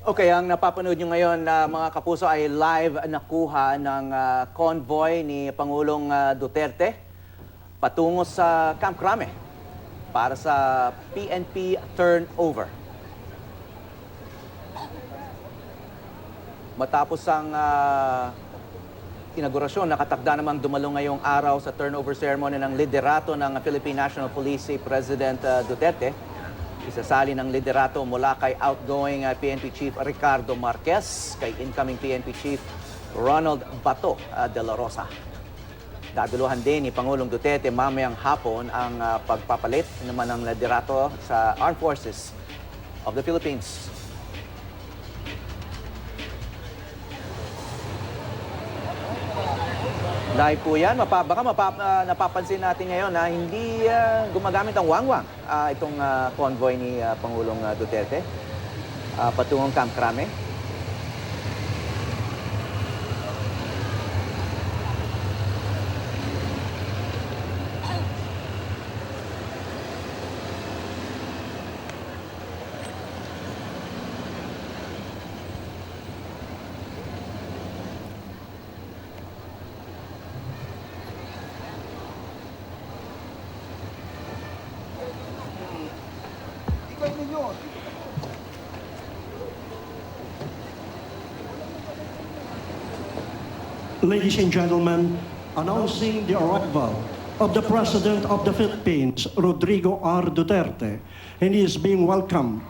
Okay, ang napapanood nyo ngayon na mga kapuso ay live nakuha ng convoy ni Pangulong Duterte patungo sa Camp Crame para sa PNP turnover. Matapos ang inaugurasyon, nakatakda namang dumalo ngayong araw sa turnover ceremony ng liderato ng Philippine National Police si President Duterte. Isasali ng liderato mula kay outgoing PNP Chief Ricardo Marquez, kay incoming PNP Chief Ronald Bato de la Rosa. Daduluhan din ni Pangulong Duterte mamayang hapon ang pagpapalit naman ng liderato sa Armed Forces of the Philippines. Live po yan. Baka napapansin natin ngayon na hindi gumagamit ang wangwang itong convoy ni Pangulong Duterte patungong Camp Crame. Ladies and gentlemen, announcing the arrival of the President of the Philippines, Rodrigo R. Duterte, and he is being welcomed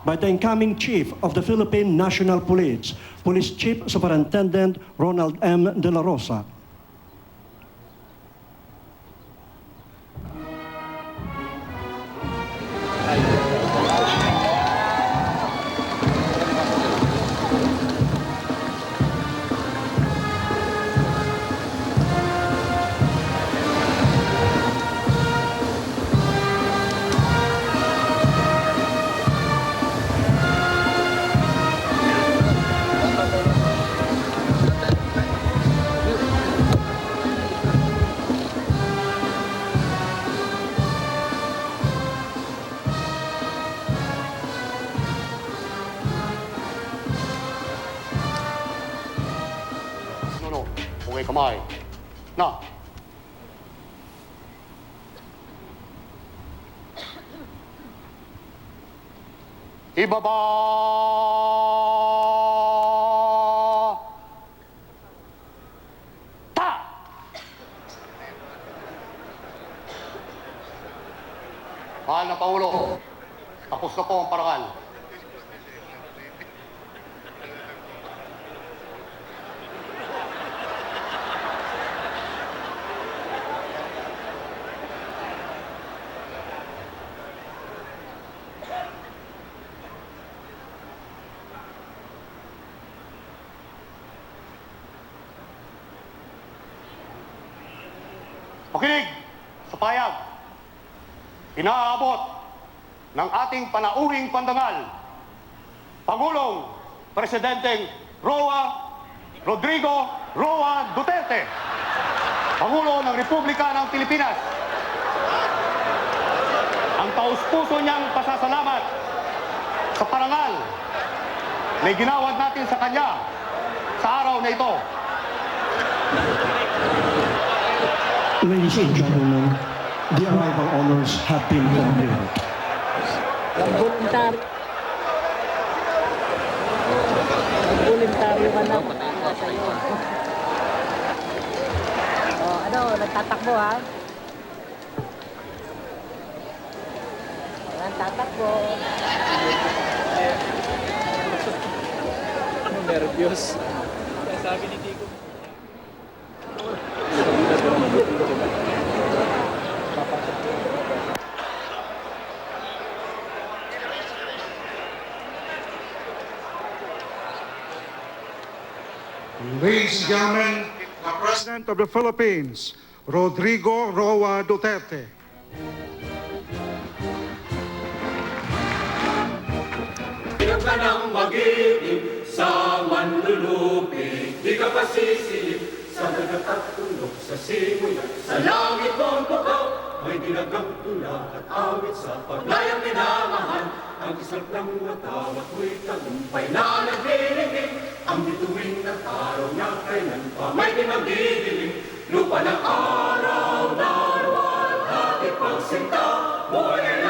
by the incoming Chief of the Philippine National Police, Police Chief Superintendent Ronald M. de la Rosa. Okay, kamay. Na. Ibaba. Ta. Mahal na Pangulo, tapos na po ang parangal. Makinig sa payag. Inaabot ng ating panauhing pandangal, Pangulong Presidenteng Rodrigo Roa Duterte, Pangulo ng Republika ng Pilipinas. Ang taus-puso niyang pasasalamat sa parangal na ginawad natin sa kanya sa araw na ito. Ladies and gentlemen, the arrival honors have been completed. Voluntaryo ka na. Sa'yo. Ano, nagtatakbo ha? Nagtatakbo. Nervyos. Sabi ni Tico. Ladies and gentlemen, the President of the Philippines, Rodrigo Roa Duterte. Di ka nang mag-iib sa manlulupi, di ka pasisilip sa dagat at tulog sa simoy. Sa langit mong bukaw, may dinagang tula at awit sa paglayang minamahal. Ang Isang ng mataw at mo'y tagumpay na naglilingin. Ang bituin ng araw na kailan pa may di magdidilim. Lupa ng araw na ruwan, ating pagsinta, buhay